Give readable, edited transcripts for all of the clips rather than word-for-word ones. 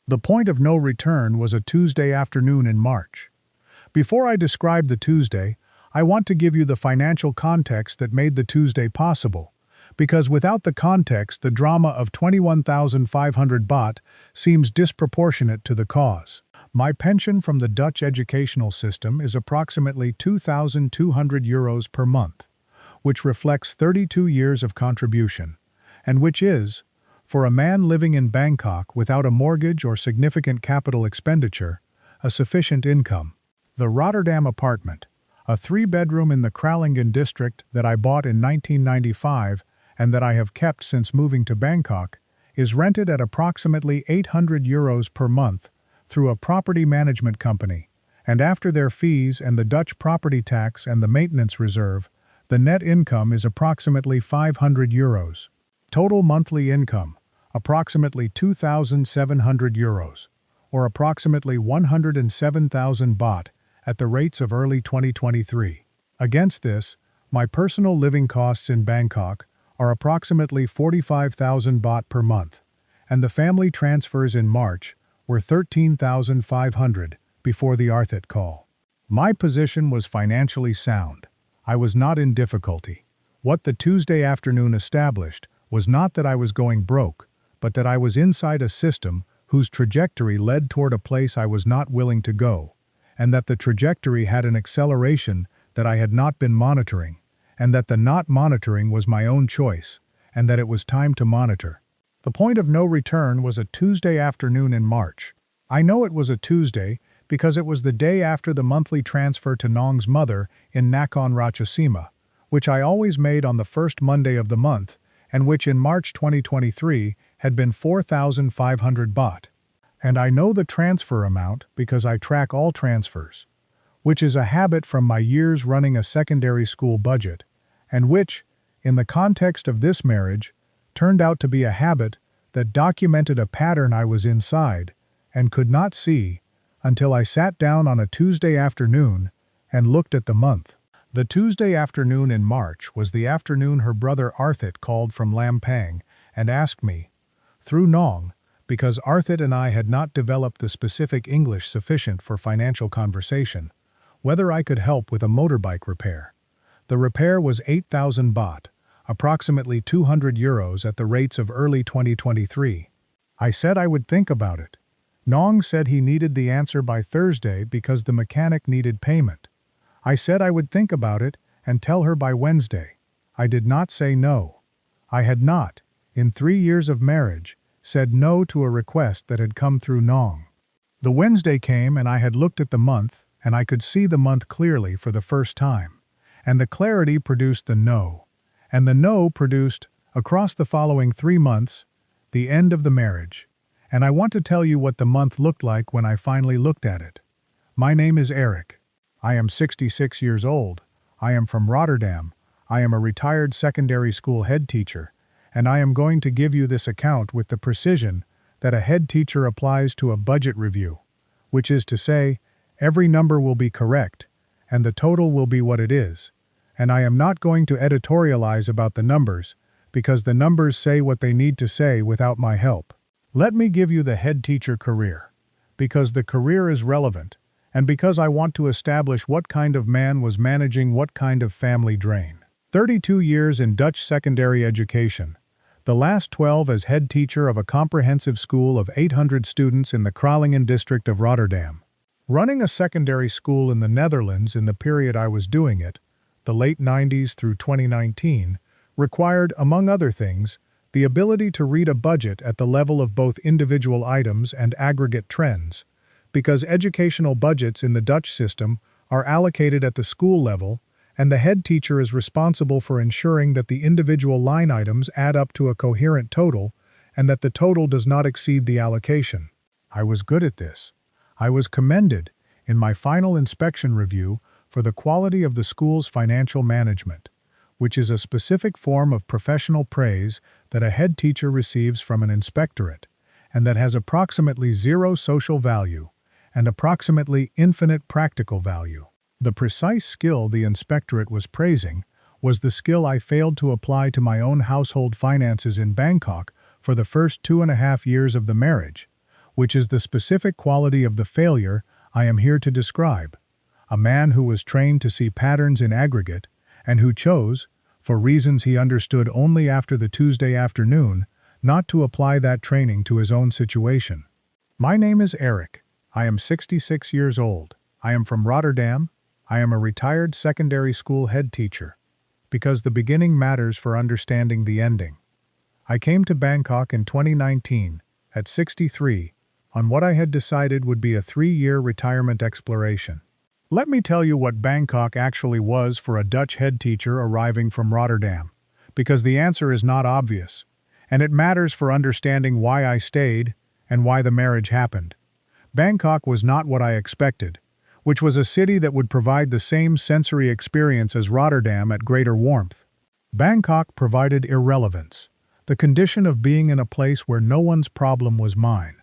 The point of no return was a Tuesday afternoon in March. Before I describe the Tuesday, I want to give you the financial context that made the Tuesday possible, because without the context, the drama of 21,500 baht seems disproportionate to the cause. My pension from the Dutch educational system is approximately 2,200 euros per month, which reflects 32 years of contribution, and which is, for a man living in Bangkok without a mortgage or significant capital expenditure, a sufficient income. The Rotterdam apartment, a 3-bedroom in the Kralingen district that I bought in 1995 and that I have kept since moving to Bangkok, is rented at approximately 800 euros per month through a property management company, and after their fees and the Dutch property tax and the maintenance reserve, the net income is approximately 500 euros. Total monthly income, approximately 2,700 euros, or approximately 107,000 baht at the rates of early 2023. Against this, my personal living costs in Bangkok are approximately 45,000 baht per month, and the family transfers in March were 13,500 before the Arthit call. My position was financially sound. I was not in difficulty. What the Tuesday afternoon established was not that I was going broke, but that I was inside a system whose trajectory led toward a place I was not willing to go, and that the trajectory had an acceleration that I had not been monitoring, and that the not monitoring was my own choice, and that it was time to monitor. The point of no return was a Tuesday afternoon in March. I know it was a Tuesday because it was the day after the monthly transfer to Nong's mother in Nakhon Ratchasima, which I always made on the first Monday of the month, and which in March 2023 had been 4,500 baht. And I know the transfer amount because I track all transfers, which is a habit from my years running a secondary school budget, and which, in the context of this marriage, turned out to be a habit that documented a pattern I was inside and could not see until I sat down on a Tuesday afternoon and looked at the month. The Tuesday afternoon in March was the afternoon her brother Arthit called from Lampang and asked me, through Nong, because Arthit and I had not developed the specific English sufficient for financial conversation, whether I could help with a motorbike repair. The repair was 8,000 baht, approximately 200 euros at the rates of early 2023. I said I would think about it. Nong said he needed the answer by Thursday because the mechanic needed payment. I said I would think about it and tell her by Wednesday. I did not say no. I had not, in 3 years of marriage, said no to a request that had come through Nong. The Wednesday came and I had looked at the month, and I could see the month clearly for the first time, and the clarity produced the no, and the no produced, across the following 3 months, the end of the marriage. And I want to tell you what the month looked like when I finally looked at it. My name is Eric. I am 66 years old. I am from Rotterdam. I am a retired secondary school head teacher, and I am going to give you this account with the precision that a head teacher applies to a budget review, which is to say, every number will be correct, and the total will be what it is, and I am not going to editorialize about the numbers, because the numbers say what they need to say without my help. Let me give you the head teacher career, because the career is relevant, and because I want to establish what kind of man was managing what kind of family drain. 32 years in Dutch secondary education, the last 12 as head teacher of a comprehensive school of 800 students in the Kralingen district of Rotterdam. Running a secondary school in the Netherlands in the period I was doing it, the late 90s through 2019, required, among other things, the ability to read a budget at the level of both individual items and aggregate trends, because educational budgets in the Dutch system are allocated at the school level, and the head teacher is responsible for ensuring that the individual line items add up to a coherent total and that the total does not exceed the allocation. I was good at this. I was commended, in my final inspection review, for the quality of the school's financial management, which is a specific form of professional praise that a head teacher receives from an inspectorate, and that has approximately zero social value and approximately infinite practical value. The precise skill the inspectorate was praising was the skill I failed to apply to my own household finances in Bangkok for the first 2.5 years of the marriage, which is the specific quality of the failure I am here to describe. A man who was trained to see patterns in aggregate, and who chose, for reasons he understood only after the Tuesday afternoon, not to apply that training to his own situation. My name is Eric. I am 66 years old. I am from Rotterdam. I am a retired secondary school head teacher. Because the beginning matters for understanding the ending. I came to Bangkok in 2019, at 63, on what I had decided would be a 3-year retirement exploration. Let me tell you what Bangkok actually was for a Dutch head teacher arriving from Rotterdam, because the answer is not obvious, and it matters for understanding why I stayed and why the marriage happened. Bangkok was not what I expected, which was a city that would provide the same sensory experience as Rotterdam at greater warmth. Bangkok provided irrelevance, the condition of being in a place where no one's problem was mine,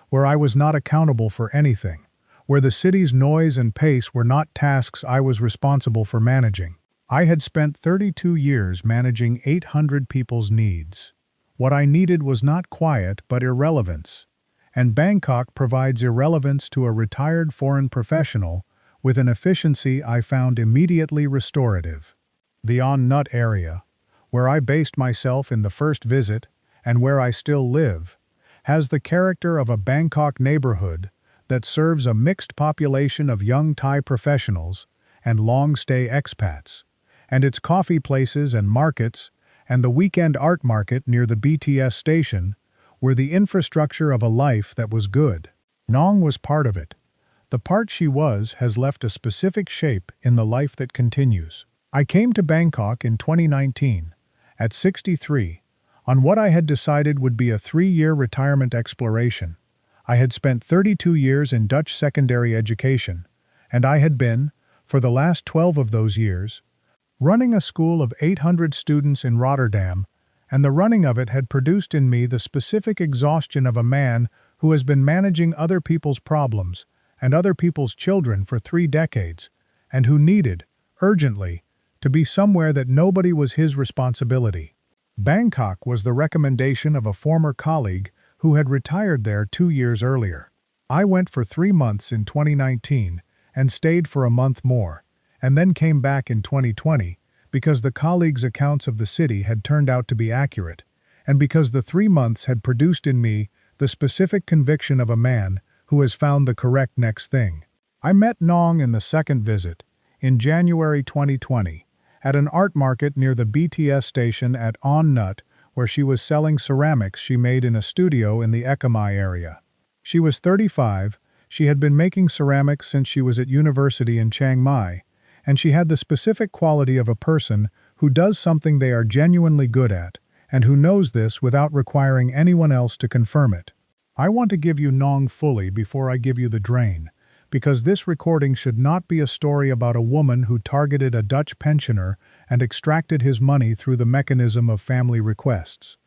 where I was not accountable for anything, where the city's noise and pace were not tasks I was responsible for managing. I had spent 32 years managing 800 people's needs. What I needed was not quiet but irrelevance, and Bangkok provides irrelevance to a retired foreign professional with an efficiency I found immediately restorative. The On Nut area, where I based myself in the first visit and where I still live, has the character of a Bangkok neighborhood that serves a mixed population of young Thai professionals and long-stay expats, and its coffee places and markets and the weekend art market near the BTS station were the infrastructure of a life that was good. Nong was part of it. The part she was has left a specific shape in the life that continues. I came to Bangkok in 2019, at 63, on what I had decided would be a 3-year retirement exploration. I had spent 32 years in Dutch secondary education, and I had been, for the last 12 of those years, running a school of 800 students in Rotterdam, and the running of it had produced in me the specific exhaustion of a man who has been managing other people's problems and other people's children for 3 decades, and who needed, urgently, to be somewhere that nobody was his responsibility. Bangkok was the recommendation of a former colleague who had retired there 2 years earlier. I went for 3 months in 2019 and stayed for a month more, and then came back in 2020 because the colleague's accounts of the city had turned out to be accurate, and because the 3 months had produced in me the specific conviction of a man who has found the correct next thing. I met Nong in the second visit, in January 2020, at an art market near the BTS station at On Nut, where she was selling ceramics she made in a studio in the Ekamai area. She was 35, she had been making ceramics since she was at university in Chiang Mai, and she had the specific quality of a person who does something they are genuinely good at, and who knows this without requiring anyone else to confirm it. I want to give you Nong fully before I give you the drain, because this recording should not be a story about a woman who targeted a Dutch pensioner and extracted his money through the mechanism of family requests.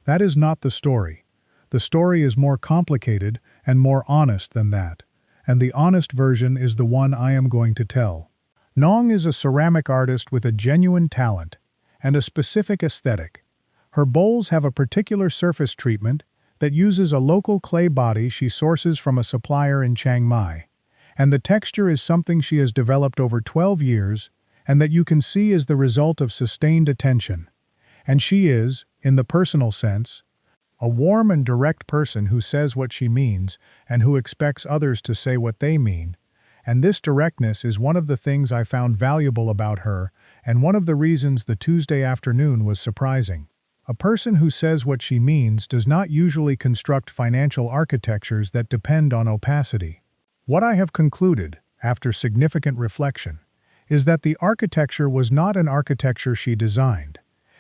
That is not the story. The story is more complicated and more honest than that, and the honest version is the one I am going to tell. Nong is a ceramic artist with a genuine talent and a specific aesthetic. Her bowls have a particular surface treatment that uses a local clay body she sources from a supplier in Chiang Mai, and the texture is something she has developed over 12 years and that you can see is the result of sustained attention. And she is, in the personal sense, a warm and direct person who says what she means and who expects others to say what they mean, and this directness is one of the things I found valuable about her and one of the reasons the Tuesday afternoon was surprising. A person who says what she means does not usually construct financial architectures that depend on opacity. What I have concluded, after significant reflection, is that the architecture was not an architecture she designed.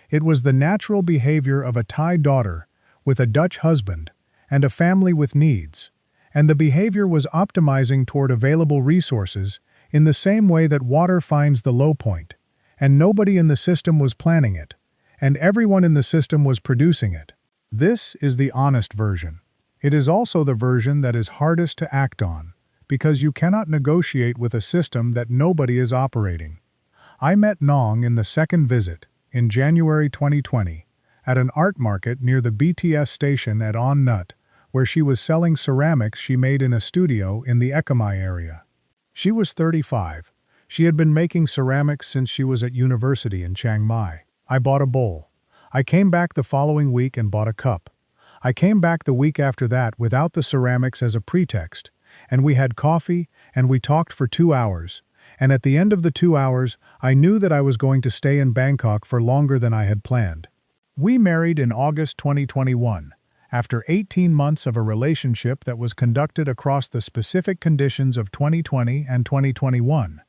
It was the natural behavior of a Thai daughter with a Dutch husband and a family with needs, and the behavior was optimizing toward available resources in the same way that water finds the low point, and nobody in the system was planning it, and everyone in the system was producing it. This is the honest version. It is also the version that is hardest to act on, because you cannot negotiate with a system that nobody is operating. I met Nong in the second visit, in January 2020, at an art market near the BTS station at On Nut, where she was selling ceramics she made in a studio in the Ekamai area. She was 35. She had been making ceramics since she was at university in Chiang Mai. I bought a bowl. I came back the following week and bought a cup. I came back the week after that without the ceramics as a pretext, and we had coffee, and we talked for 2 hours, and at the end of the 2 hours, I knew that I was going to stay in Bangkok for longer than I had planned. We married in August 2021, after 18 months of a relationship that was conducted across the specific conditions of 2020 and 2021,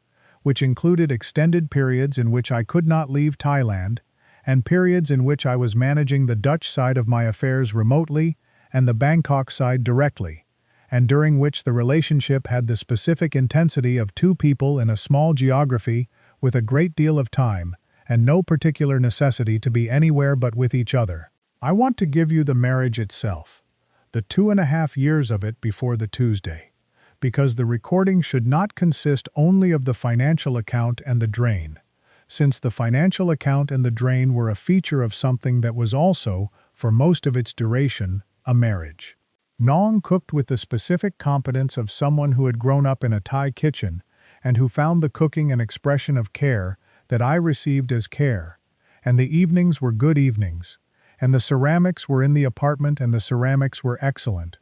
which included extended periods in which I could not leave Thailand, and periods in which I was managing the Dutch side of my affairs remotely and the Bangkok side directly, and during which the relationship had the specific intensity of two people in a small geography with a great deal of time and no particular necessity to be anywhere but with each other. I want to give you the marriage itself, the 2.5 years of it before the Tuesday, because the recording should not consist only of the financial account and the drain, since the financial account and the drain were a feature of something that was also, for most of its duration, a marriage. Nong cooked with the specific competence of someone who had grown up in a Thai kitchen and who found the cooking an expression of care that I received as care, and the evenings were good evenings, and the ceramics were in the apartment and the ceramics were excellent.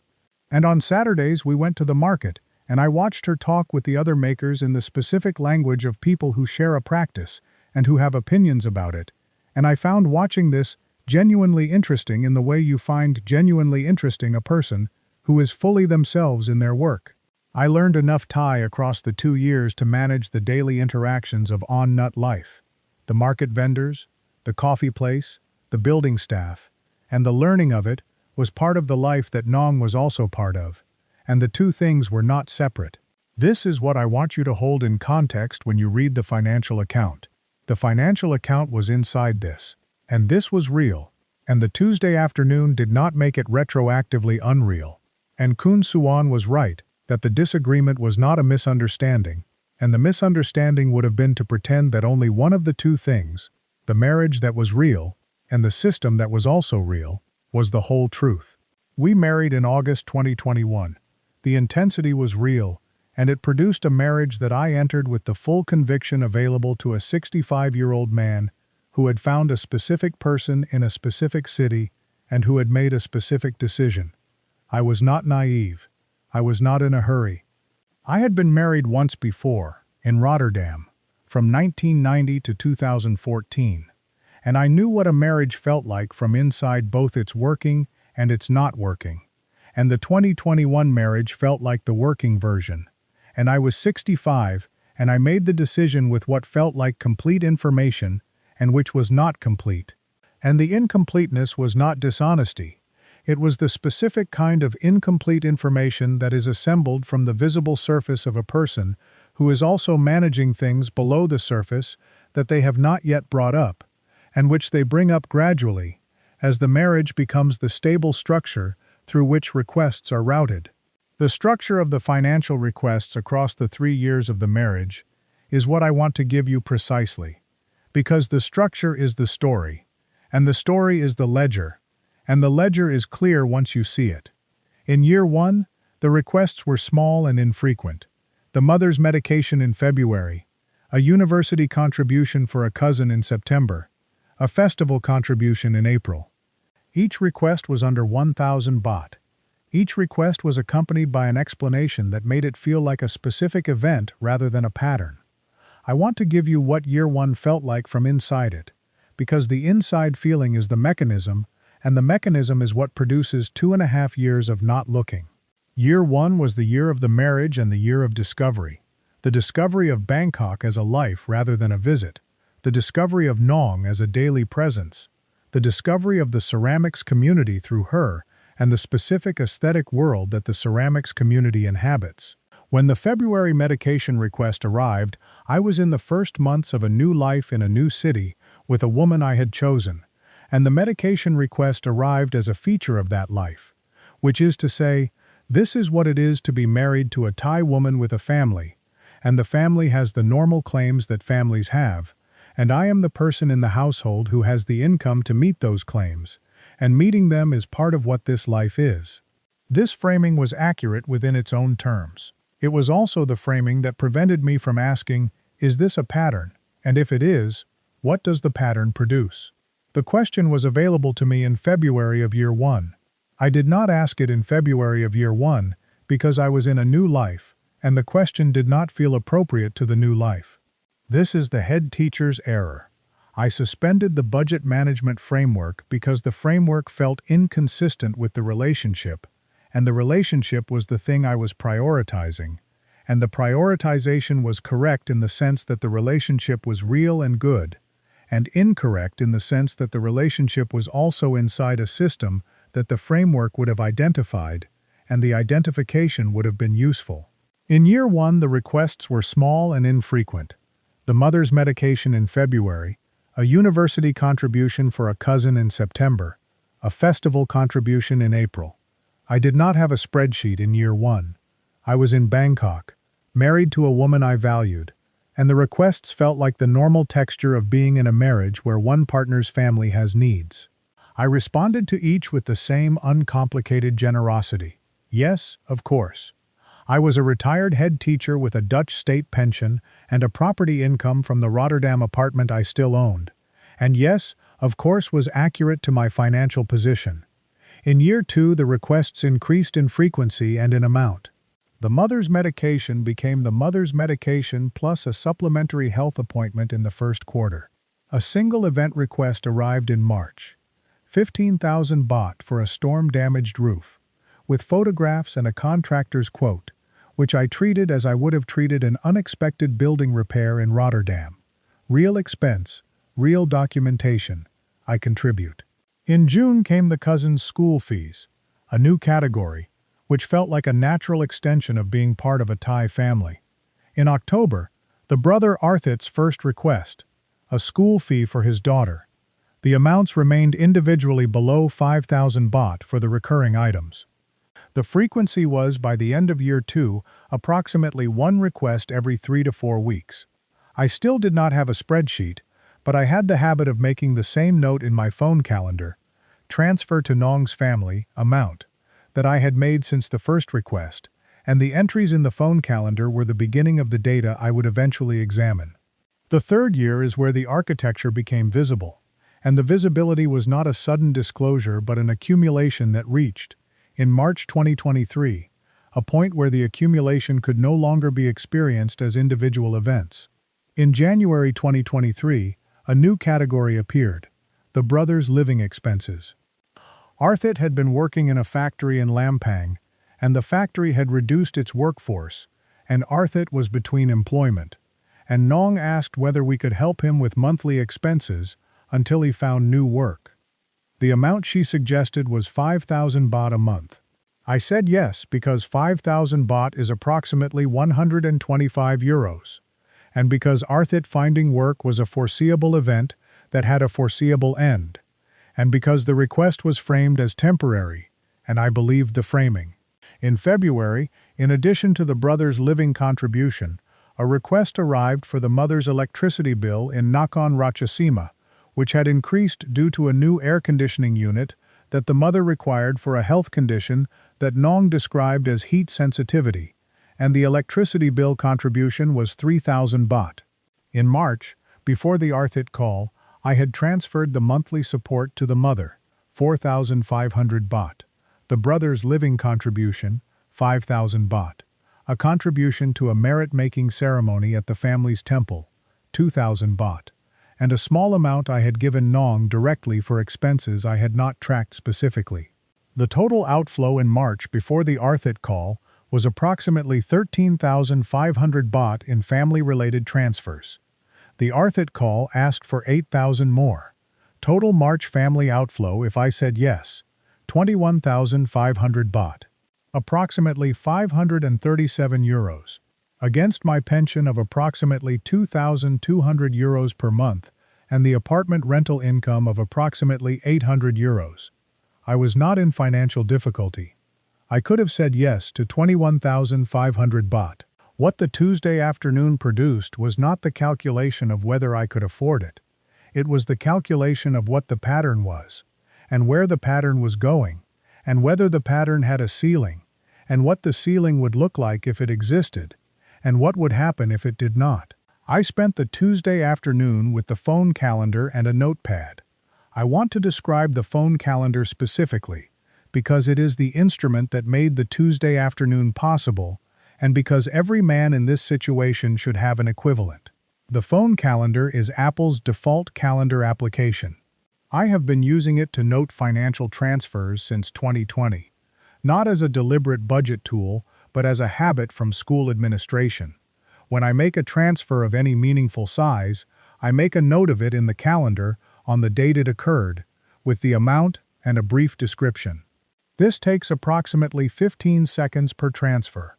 And on Saturdays we went to the market, and I watched her talk with the other makers in the specific language of people who share a practice and who have opinions about it, and I found watching this genuinely interesting in the way you find genuinely interesting a person who is fully themselves in their work. I learned enough Thai across the 2 years to manage the daily interactions of on-nut life, the market vendors, the coffee place, the building staff, and the learning of it was part of the life that Nong was also part of, and the two things were not separate. This is what I want you to hold in context when you read the financial account. The financial account was inside this, and this was real, and the Tuesday afternoon did not make it retroactively unreal. And Kun Suan was right, that the disagreement was not a misunderstanding, and the misunderstanding would have been to pretend that only one of the two things, the marriage that was real, and the system that was also real, was the whole truth. We married in August 2021. The intensity was real, and it produced a marriage that I entered with the full conviction available to a 65-year-old man who had found a specific person in a specific city and who had made a specific decision. I was not naive. I was not in a hurry. I had been married once before, in Rotterdam, from 1990 to 2014, and I knew what a marriage felt like from inside both its working and its not working, and the 2021 marriage felt like the working version. And I was 65, and I made the decision with what felt like complete information and which was not complete. And the incompleteness was not dishonesty. It was the specific kind of incomplete information that is assembled from the visible surface of a person who is also managing things below the surface that they have not yet brought up, and which they bring up gradually, as the marriage becomes the stable structure through which requests are routed. The structure of the financial requests across the 3 years of the marriage is what I want to give you precisely, because the structure is the story, and the story is the ledger, and the ledger is clear once you see it. In year 1, the requests were small and infrequent. The mother's medication in February, a university contribution for a cousin in September, a festival contribution in April. Each request was under 1,000 baht. Each request was accompanied by an explanation that made it feel like a specific event rather than a pattern. I want to give you what year 1 felt like from inside it, because the inside feeling is the mechanism, and the mechanism is what produces 2.5 years of not looking. Year 1 was the year of the marriage and the year of discovery. The discovery of Bangkok as a life rather than a visit. The discovery of Nong as a daily presence. The discovery of the ceramics community through her, and the specific aesthetic world that the ceramics community inhabits. When the February medication request arrived, I was in the first months of a new life in a new city with a woman I had chosen, and the medication request arrived as a feature of that life, which is to say, this is what it is to be married to a Thai woman with a family, and the family has the normal claims that families have, and I am the person in the household who has the income to meet those claims, and meeting them is part of what this life is. This framing was accurate within its own terms. It was also the framing that prevented me from asking, is this a pattern? And if it is, what does the pattern produce? The question was available to me in February of year 1. I did not ask it in February of year 1 because I was in a new life, and the question did not feel appropriate to the new life. This is the head teacher's error. I suspended the budget management framework because the framework felt inconsistent with the relationship, and the relationship was the thing I was prioritizing, and the prioritization was correct in the sense that the relationship was real and good, and incorrect in the sense that the relationship was also inside a system that the framework would have identified, and the identification would have been useful. In year 1, the requests were small and infrequent. The mother's medication in February, a university contribution for a cousin in September, a festival contribution in April. I did not have a spreadsheet in year 1. I was in Bangkok, married to a woman I valued, and the requests felt like the normal texture of being in a marriage where one partner's family has needs. I responded to each with the same uncomplicated generosity. Yes, of course. I was a retired head teacher with a Dutch state pension and a property income from the Rotterdam apartment I still owned. And yes, of course, was accurate to my financial position. In year 2, the requests increased in frequency and in amount. The mother's medication became the mother's medication plus a supplementary health appointment in the first quarter. A single event request arrived in March. 15,000 baht for a storm-damaged roof, with photographs and a contractor's quote, which I treated as I would have treated an unexpected building repair in Rotterdam. Real expense, real documentation, I contribute. In June came the cousin's school fees, a new category, which felt like a natural extension of being part of a Thai family. In October, the brother Arthit's first request, a school fee for his daughter. The amounts remained individually below 5,000 baht for the recurring items. The frequency was, by the end of year 2, approximately one request every 3 to 4 weeks. I still did not have a spreadsheet, but I had the habit of making the same note in my phone calendar, transfer to Nong's family, amount, that I had made since the first request, and the entries in the phone calendar were the beginning of the data I would eventually examine. The third year is where the architecture became visible. And the visibility was not a sudden disclosure but an accumulation that reached, in March 2023, a point where the accumulation could no longer be experienced as individual events. In January 2023, a new category appeared, the brothers' living expenses. Arthit had been working in a factory in Lampang, and the factory had reduced its workforce, and Arthit was between employment, and Nong asked whether we could help him with monthly expenses until he found new work. The amount she suggested was 5,000 baht a month. I said yes because 5,000 baht is approximately 125 euros, and because Arthit finding work was a foreseeable event that had a foreseeable end, and because the request was framed as temporary, and I believed the framing. In February, in addition to the brothers' living contribution, a request arrived for the mother's electricity bill in Nakhon Ratchasima, which had increased due to a new air conditioning unit that the mother required for a health condition that Nong described as heat sensitivity, and the electricity bill contribution was 3,000 baht. In March, before the Arthit call, I had transferred the monthly support to the mother, 4,500 baht, the brother's living contribution, 5,000 baht, a contribution to a merit-making ceremony at the family's temple, 2,000 baht, and a small amount I had given Nong directly for expenses I had not tracked specifically. The total outflow in March before the Arthit call was approximately 13,500 baht in family-related transfers. The Arthit call asked for 8,000 more. Total March family outflow if I said yes, 21,500 baht. Approximately 537 euros. Against my pension of approximately 2,200 euros per month and the apartment rental income of approximately 800 euros. I was not in financial difficulty. I could have said yes to 21,500 baht. What the Tuesday afternoon produced was not the calculation of whether I could afford it. It was the calculation of what the pattern was, and where the pattern was going, and whether the pattern had a ceiling, and what the ceiling would look like if it existed, and what would happen if it did not. I spent the Tuesday afternoon with the phone calendar and a notepad. I want to describe the phone calendar specifically, because it is the instrument that made the Tuesday afternoon possible, and because every man in this situation should have an equivalent. The phone calendar is Apple's default calendar application. I have been using it to note financial transfers since 2020, not as a deliberate budget tool, but as a habit from school administration. When I make a transfer of any meaningful size, I make a note of it in the calendar on the date it occurred, with the amount and a brief description. This takes approximately 15 seconds per transfer.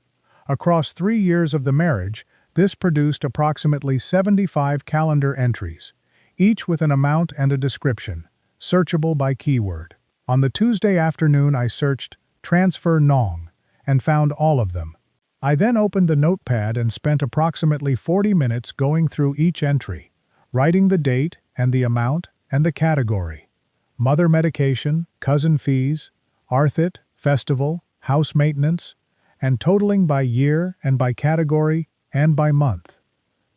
Across 3 years of the marriage, this produced approximately 75 calendar entries, each with an amount and a description, searchable by keyword. On the Tuesday afternoon, I searched "transfer Nong" and found all of them. I then opened the notepad and spent approximately 40 minutes going through each entry, writing the date and the amount and the category: mother medication, cousin fees, Arthit, festival, house maintenance, and totaling by year and by category and by month.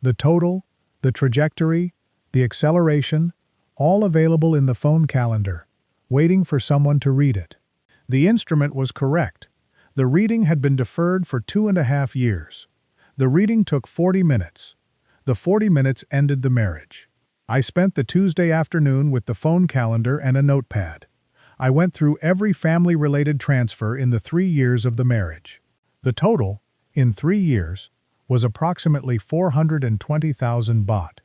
The total, the trajectory, the acceleration, all available in the phone calendar, waiting for someone to read it. The instrument was correct. The reading had been deferred for 2.5 years. The reading took 40 minutes. The 40 minutes ended the marriage. I spent the Tuesday afternoon with the phone calendar and a notepad. I went through every family-related transfer in the 3 years of the marriage. The total, in 3 years, was approximately 420,000 baht.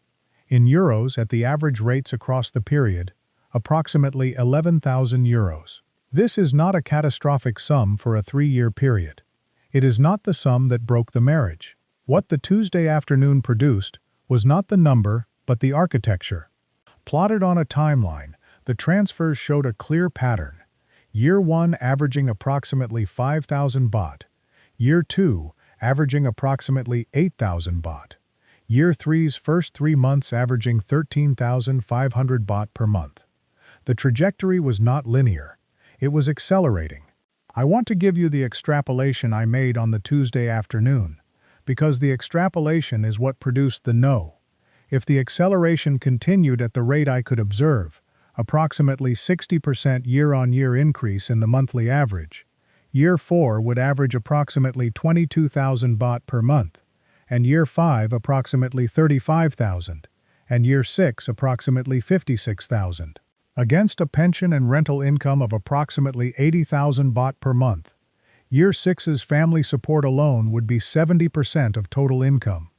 In euros, at the average rates across the period, approximately 11,000 euros. This is not a catastrophic sum for a 3-year period. It is not the sum that broke the marriage. What the Tuesday afternoon produced was not the number, but the architecture. Plotted on a timeline, the transfers showed a clear pattern. Year 1 averaging approximately 5,000 baht. Year 2 averaging approximately 8,000 baht. Year 3's first 3 months averaging 13,500 baht per month. The trajectory was not linear. It was accelerating. I want to give you the extrapolation I made on the Tuesday afternoon, because the extrapolation is what produced the no. If the acceleration continued at the rate I could observe, approximately 60% year-on-year increase in the monthly average, Year 4 would average approximately 22,000 baht per month, and Year 5 approximately 35,000, and Year 6 approximately 56,000. Against a pension and rental income of approximately 80,000 baht per month, Year 6's family support alone would be 70% of total income.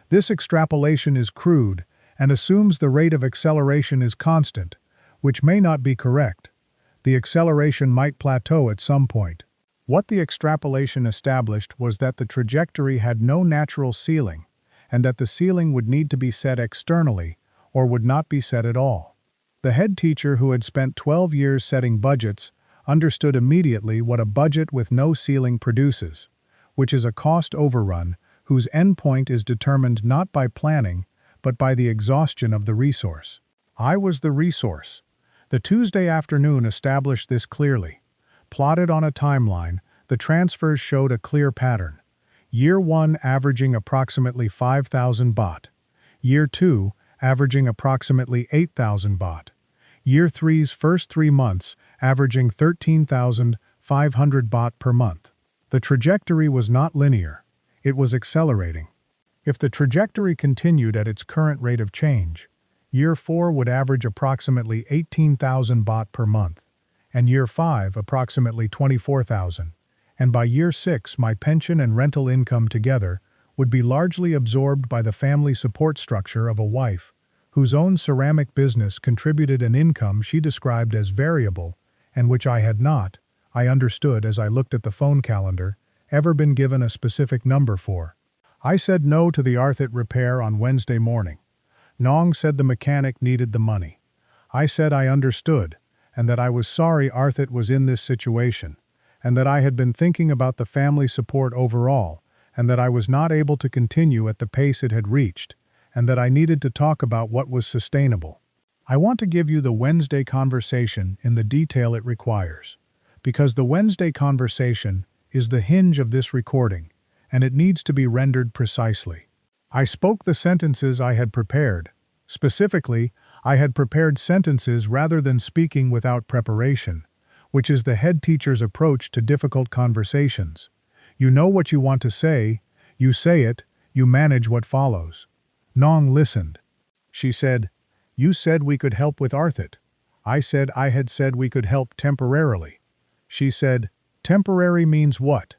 This extrapolation is crude and assumes the rate of acceleration is constant, which may not be correct. The acceleration might plateau at some point. What the extrapolation established was that the trajectory had no natural ceiling, and that the ceiling would need to be set externally or would not be set at all. The head teacher, who had spent 12 years setting budgets, understood immediately what a budget with no ceiling produces, which is a cost overrun whose endpoint is determined not by planning, but by the exhaustion of the resource. I was the resource. The Tuesday afternoon established this clearly. Plotted on a timeline, the transfers showed a clear pattern. Year 1 averaging approximately 5,000 baht. Year 2 averaging approximately 8,000 baht. Year 3's first 3 months averaging 13,500 baht per month. The trajectory was not linear. It was accelerating. If the trajectory continued at its current rate of change, Year 4 would average approximately 18,000 baht per month, and Year 5 approximately 24,000, and by Year 6 my pension and rental income together would be largely absorbed by the family support structure of a wife whose own ceramic business contributed an income she described as variable and which I had not, I understood as I looked at the phone calendar, ever been given a specific number for. I said no to the Arthit repair on Wednesday morning. Nong said the mechanic needed the money. I said I understood, and that I was sorry Arthit was in this situation, and that I had been thinking about the family support overall, and that I was not able to continue at the pace it had reached, and that I needed to talk about what was sustainable. I want to give you the Wednesday conversation in the detail it requires, because the Wednesday conversation is the hinge of this recording, and it needs to be rendered precisely. I spoke the sentences I had prepared. Specifically, I had prepared sentences rather than speaking without preparation, which is the head teacher's approach to difficult conversations. You know what you want to say, you say it, you manage what follows. Nong listened. She said, "You said we could help with Arthit." I said I had said we could help temporarily. She said, "Temporary means what?"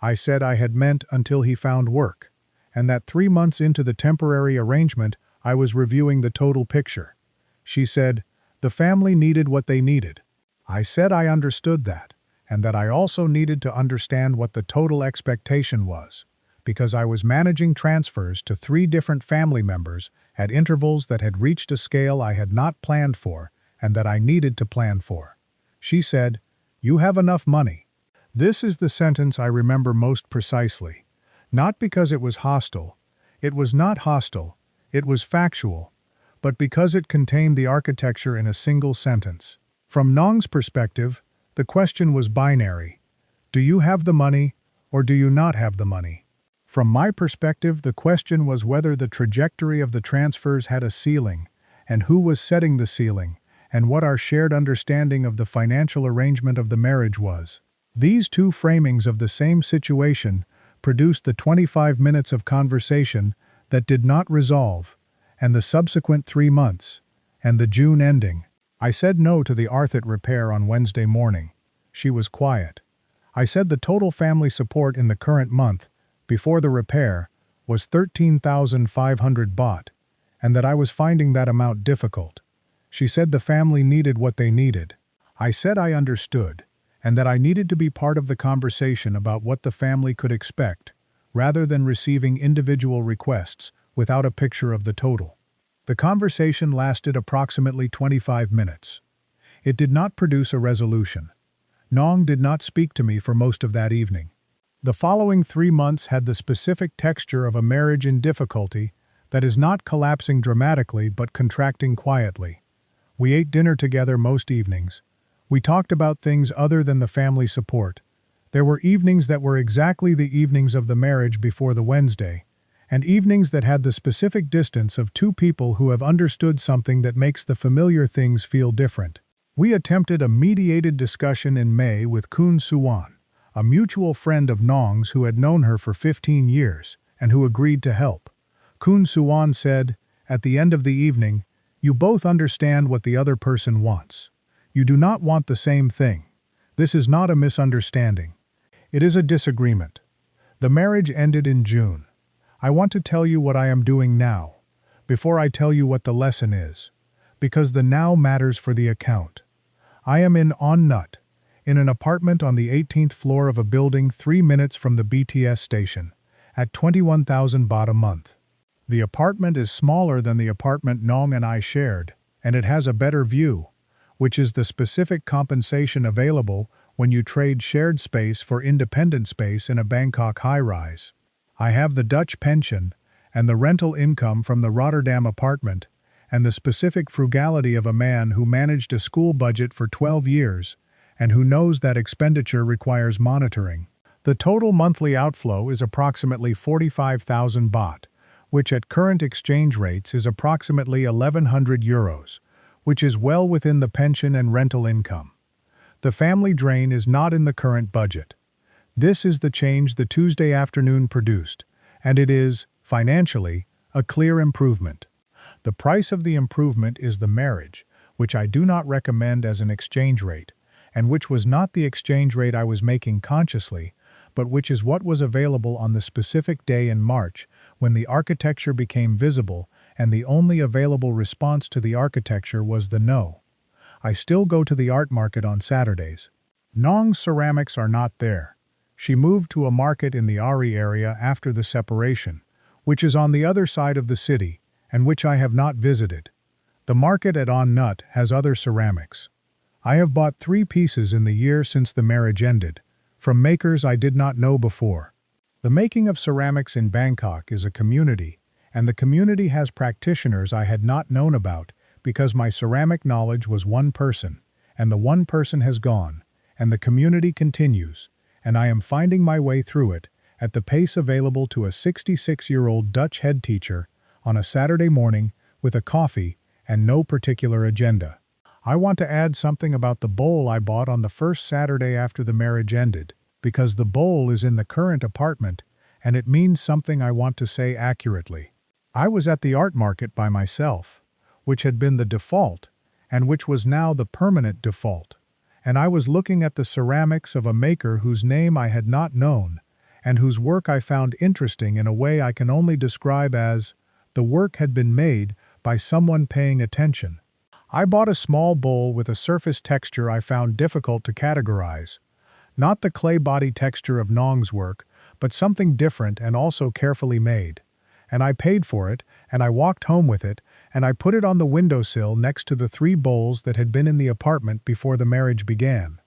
I said I had meant until he found work, and that 3 months into the temporary arrangement I was reviewing the total picture. She said, "The family needed what they needed." I said I understood that, and that I also needed to understand what the total expectation was, because I was managing transfers to 3 different family members at intervals that had reached a scale I had not planned for and that I needed to plan for. She said, "You have enough money." This is the sentence I remember most precisely, not because it was hostile. It was not hostile, it was factual, but because it contained the architecture in a single sentence. From Nong's perspective, the question was binary. Do you have the money, or do you not have the money? From my perspective, the question was whether the trajectory of the transfers had a ceiling, and who was setting the ceiling, and what our shared understanding of the financial arrangement of the marriage was. These 2 framings of the same situation produced the 25 minutes of conversation that did not resolve, and the subsequent 3 months, and the June ending. I said no to the Arthit repair on Wednesday morning. She was quiet. I said the total family support in the current month, before the repair, was 13,500 baht, and that I was finding that amount difficult. She said the family needed what they needed. I said I understood, and that I needed to be part of the conversation about what the family could expect, rather than receiving individual requests without a picture of the total. The conversation lasted approximately 25 minutes. It did not produce a resolution. Nong did not speak to me for most of that evening. The following 3 months had the specific texture of a marriage in difficulty that is not collapsing dramatically but contracting quietly. We ate dinner together most evenings. We talked about things other than the family support. There were evenings that were exactly the evenings of the marriage before the Wednesday, and evenings that had the specific distance of 2 people who have understood something that makes the familiar things feel different. We attempted a mediated discussion in May with Kun Suwan, a mutual friend of Nong's who had known her for 15 years, and who agreed to help. Kun Suwan said, at the end of the evening, "You both understand what the other person wants. You do not want the same thing. This is not a misunderstanding. It is a disagreement." The marriage ended in June. I want to tell you what I am doing now, before I tell you what the lesson is, because the now matters for the account. I am in On Nut, in an apartment on the 18th floor of a building 3 minutes from the BTS station, at 21,000 baht a month. The apartment is smaller than the apartment Nong and I shared, and it has a better view, which is the specific compensation available when you trade shared space for independent space in a Bangkok high-rise. I have the Dutch pension and the rental income from the Rotterdam apartment and the specific frugality of a man who managed a school budget for 12 years and who knows that expenditure requires monitoring. The total monthly outflow is approximately 45,000 baht, which at current exchange rates is approximately 1,100 euros, which is well within the pension and rental income. The family drain is not in the current budget. This is the change the Tuesday afternoon produced, and it is, financially, a clear improvement. The price of the improvement is the marriage, which I do not recommend as an exchange rate, and which was not the exchange rate I was making consciously, but which is what was available on the specific day in March when the architecture became visible and the only available response to the architecture was the no. I still go to the art market on Saturdays. Nong's ceramics are not there. She moved to a market in the Ari area after the separation, which is on the other side of the city and which I have not visited. The market at On Nut has other ceramics. I have bought 3 pieces in the year since the marriage ended, from makers I did not know before. The making of ceramics in Bangkok is a community, and the community has practitioners I had not known about because my ceramic knowledge was one person, and the one person has gone, and the community continues, and I am finding my way through it at the pace available to a 66-year-old Dutch head teacher on a Saturday morning with a coffee and no particular agenda. I want to add something about the bowl I bought on the first Saturday after the marriage ended, because the bowl is in the current apartment and it means something I want to say accurately. I was at the art market by myself, which had been the default and which was now the permanent default, and I was looking at the ceramics of a maker whose name I had not known and whose work I found interesting in a way I can only describe as the work had been made by someone paying attention. I bought a small bowl with a surface texture I found difficult to categorize. Not the clay body texture of Nong's work, but something different and also carefully made. And I paid for it, and I walked home with it, and I put it on the windowsill next to the 3 bowls that had been in the apartment before the marriage began,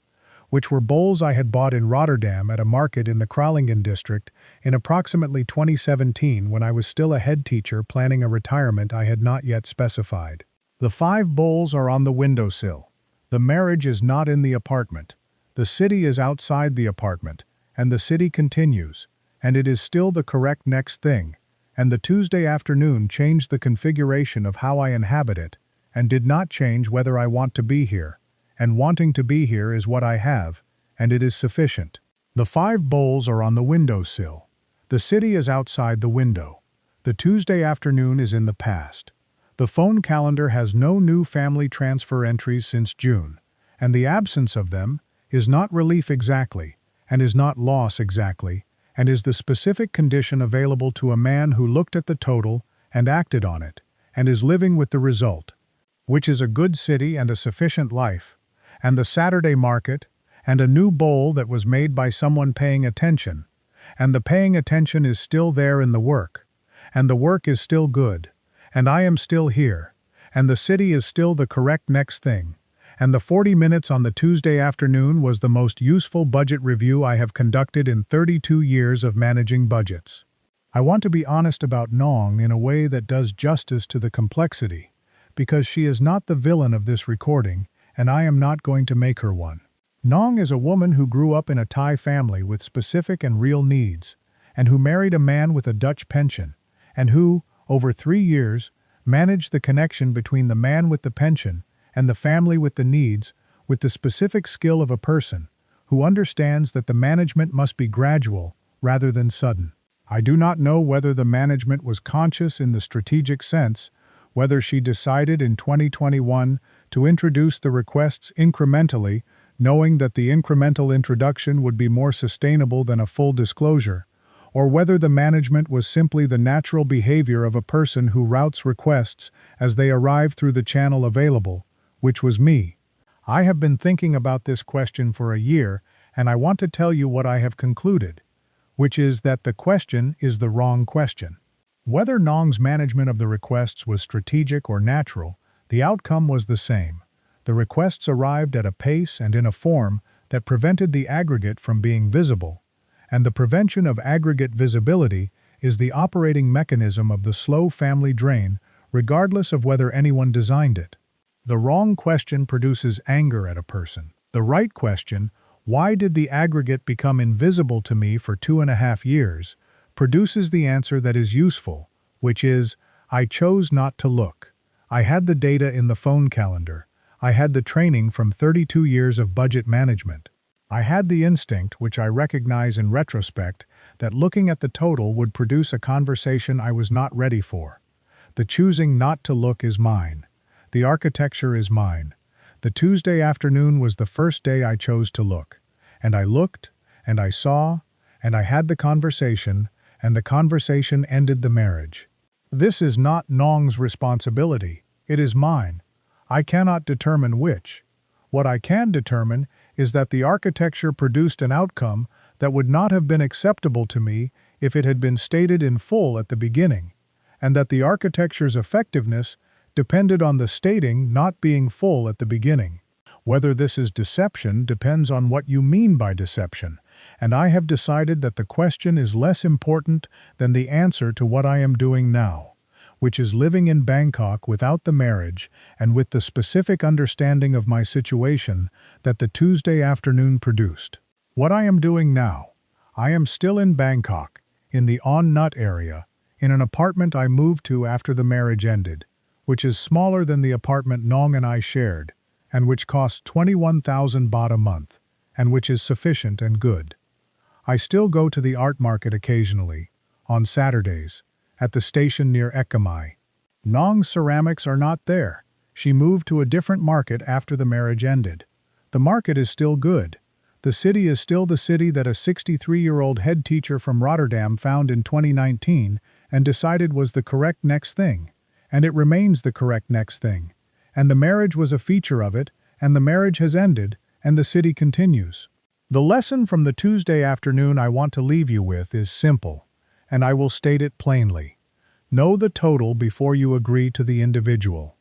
which were bowls I had bought in Rotterdam at a market in the Kralingen district in approximately 2017 when I was still a head teacher planning a retirement I had not yet specified. The 5 bowls are on the windowsill. The marriage is not in the apartment. The city is outside the apartment, and the city continues, and it is still the correct next thing, and the Tuesday afternoon changed the configuration of how I inhabit it, and did not change whether I want to be here, and wanting to be here is what I have, and it is sufficient. The 5 bowls are on the windowsill. The city is outside the window. The Tuesday afternoon is in the past. The phone calendar has no new family transfer entries since June, and the absence of them is not relief exactly, and is not loss exactly, and is the specific condition available to a man who looked at the total and acted on it, and is living with the result, which is a good city and a sufficient life, and the Saturday market, and a new bowl that was made by someone paying attention, and the paying attention is still there in the work, and the work is still good, and I am still here, and the city is still the correct next thing, and the 40 minutes on the Tuesday afternoon was the most useful budget review I have conducted in 32 years of managing budgets. I want to be honest about Nong in a way that does justice to the complexity, because she is not the villain of this recording, and I am not going to make her one. Nong is a woman who grew up in a Thai family with specific and real needs, and who married a man with a Dutch pension, and who, over 3 years, managed the connection between the man with the pension and the family with the needs with the specific skill of a person who understands that the management must be gradual rather than sudden. I do not know whether the management was conscious in the strategic sense, whether she decided in 2021 to introduce the requests incrementally, knowing that the incremental introduction would be more sustainable than a full disclosure, or whether the management was simply the natural behavior of a person who routes requests as they arrive through the channel available, which was me. I have been thinking about this question for a year, and I want to tell you what I have concluded, which is that the question is the wrong question. Whether Nong's management of the requests was strategic or natural, the outcome was the same. The requests arrived at a pace and in a form that prevented the aggregate from being visible, and the prevention of aggregate visibility is the operating mechanism of the slow family drain, regardless of whether anyone designed it. The wrong question produces anger at a person. The right question, why did the aggregate become invisible to me for 2.5 years, produces the answer that is useful, which is, I chose not to look. I had the data in the phone calendar. I had the training from 32 years of budget management. I had the instinct, which I recognize in retrospect, that looking at the total would produce a conversation I was not ready for. The choosing not to look is mine. The architecture is mine. The Tuesday afternoon was the first day I chose to look. And I looked, and I saw, and I had the conversation, and the conversation ended the marriage. This is not Nong's responsibility. It is mine. I cannot determine which. What I can determine is that the architecture produced an outcome that would not have been acceptable to me if it had been stated in full at the beginning, and that the architecture's effectiveness depended on the stating not being full at the beginning. Whether this is deception depends on what you mean by deception, and I have decided that the question is less important than the answer to what I am doing now, which is living in Bangkok without the marriage and with the specific understanding of my situation that the Tuesday afternoon produced. What I am doing now, I am still in Bangkok, in the On Nut area, in an apartment I moved to after the marriage ended, which is smaller than the apartment Nong and I shared, and which costs 21,000 baht a month, and which is sufficient and good. I still go to the art market occasionally, on Saturdays, at the station near Ekamai. Nong's ceramics are not there. She moved to a different market after the marriage ended. The market is still good. The city is still the city that a 63-year-old head teacher from Rotterdam found in 2019 and decided was the correct next thing. And it remains the correct next thing. And the marriage was a feature of it, and the marriage has ended, and the city continues. The lesson from the Tuesday afternoon I want to leave you with is simple, and I will state it plainly. Know the total before you agree to the individual.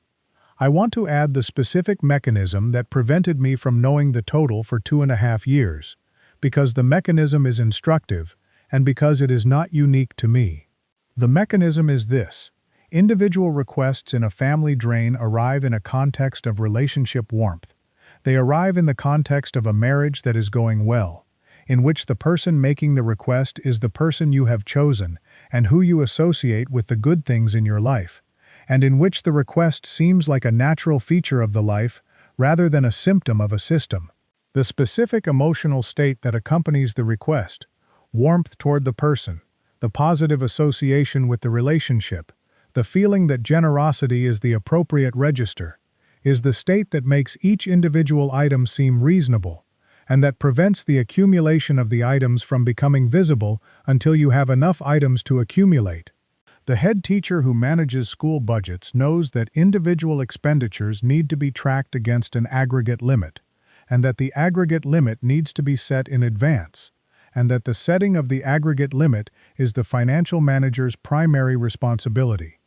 I want to add the specific mechanism that prevented me from knowing the total for 2.5 years, because the mechanism is instructive and because it is not unique to me. The mechanism is this. Individual requests in a family drain arrive in a context of relationship warmth. They arrive in the context of a marriage that is going well, in which the person making the request is the person you have chosen and who you associate with the good things in your life, and in which the request seems like a natural feature of the life rather than a symptom of a system. The specific emotional state that accompanies the request, warmth toward the person, the positive association with the relationship, the feeling that generosity is the appropriate register, is the state that makes each individual item seem reasonable, and that prevents the accumulation of the items from becoming visible until you have enough items to accumulate. The head teacher who manages school budgets knows that individual expenditures need to be tracked against an aggregate limit, and that the aggregate limit needs to be set in advance, and that the setting of the aggregate limit is the financial manager's primary responsibility.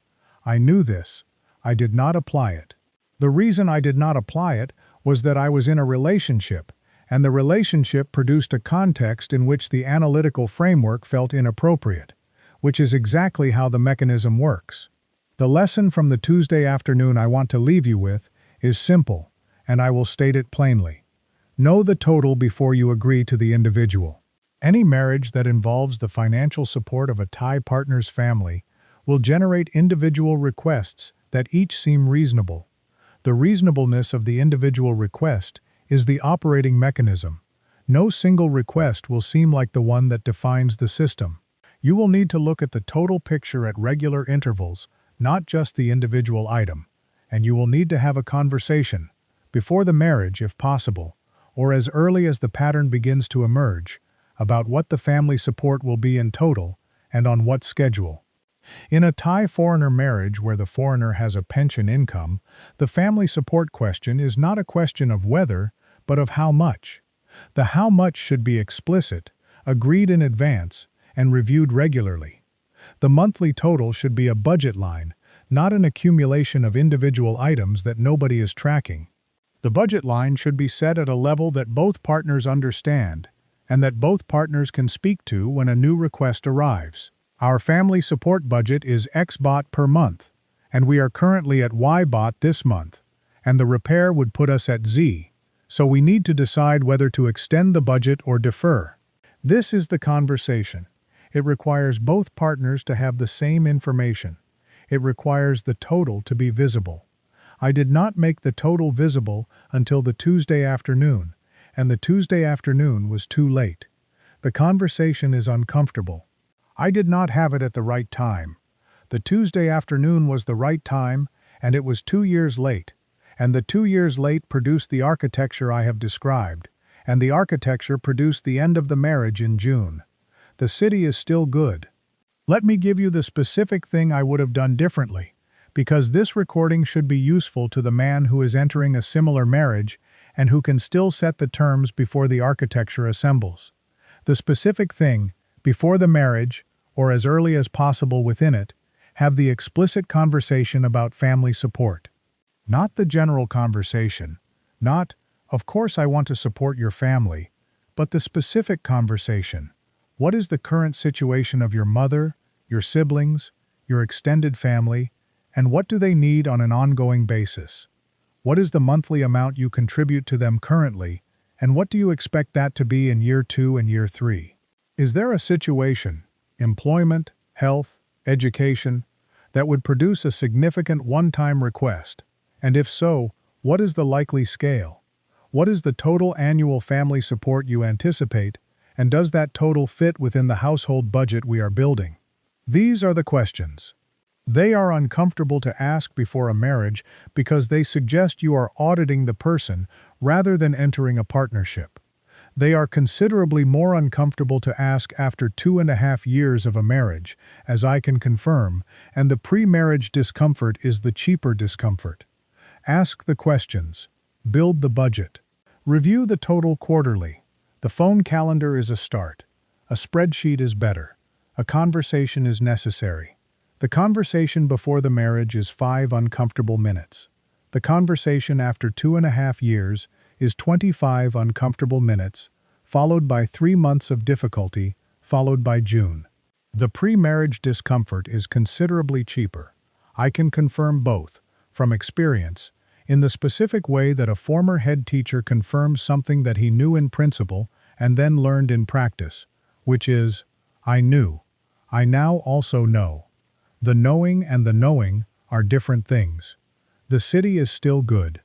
I knew this. I did not apply it. The reason I did not apply it was that I was in a relationship, and the relationship produced a context in which the analytical framework felt inappropriate, which is exactly how the mechanism works. The lesson from the Tuesday afternoon I want to leave you with is simple, and I will state it plainly. Know the total before you agree to the individual. Any marriage that involves the financial support of a Thai partner's family will generate individual requests that each seem reasonable. The reasonableness of the individual request is the operating mechanism. No single request will seem like the one that defines the system. You will need to look at the total picture at regular intervals, not just the individual item, and you will need to have a conversation, before the marriage if possible, or as early as the pattern begins to emerge, about what the family support will be in total and on what schedule. In a Thai-foreigner marriage where the foreigner has a pension income, the family support question is not a question of whether, but of how much. The how much should be explicit, agreed in advance, and reviewed regularly. The monthly total should be a budget line, not an accumulation of individual items that nobody is tracking. The budget line should be set at a level that both partners understand, and that both partners can speak to when a new request arrives. Our family support budget is X baht per month, and we are currently at Y baht this month, and the repair would put us at Z, so we need to decide whether to extend the budget or defer. This is the conversation. It requires both partners to have the same information. It requires the total to be visible. I did not make the total visible until the Tuesday afternoon, and the Tuesday afternoon was too late. The conversation is uncomfortable. I did not have it at the right time. The Tuesday afternoon was the right time, and it was 2 years late, and the 2 years late produced the architecture I have described, and the architecture produced the end of the marriage in June. The city is still good. Let me give you the specific thing I would have done differently, because this recording should be useful to the man who is entering a similar marriage and who can still set the terms before the architecture assembles. The specific thing, before the marriage, or as early as possible within it, have the explicit conversation about family support. Not the general conversation, not, of course I want to support your family, but the specific conversation. What is the current situation of your mother, your siblings, your extended family, And what do they need on an ongoing basis? What is the monthly amount you contribute to them currently, and what do you expect that to be in year 2 and year 3? Is there a situation, employment, health, education, that would produce a significant one-time request? And if so, what is the likely scale? What is the total annual family support you anticipate, and does that total fit within the household budget we are building? These are the questions. They are uncomfortable to ask before a marriage because they suggest you are auditing the person rather than entering a partnership. They are considerably more uncomfortable to ask after 2.5 years of a marriage, as I can confirm, and the pre-marriage discomfort is the cheaper discomfort. Ask the questions. Build the budget. Review the total quarterly. The phone calendar is a start. A spreadsheet is better. A conversation is necessary. The conversation before the marriage is 5 uncomfortable minutes. The conversation after 2.5 years is 25 uncomfortable minutes, followed by 3 months of difficulty, followed by June. The pre-marriage discomfort is considerably cheaper. I can confirm both, from experience, in the specific way that a former head teacher confirms something that he knew in principle and then learned in practice, which is, I knew. I now also know. The knowing and the knowing are different things. The city is still good.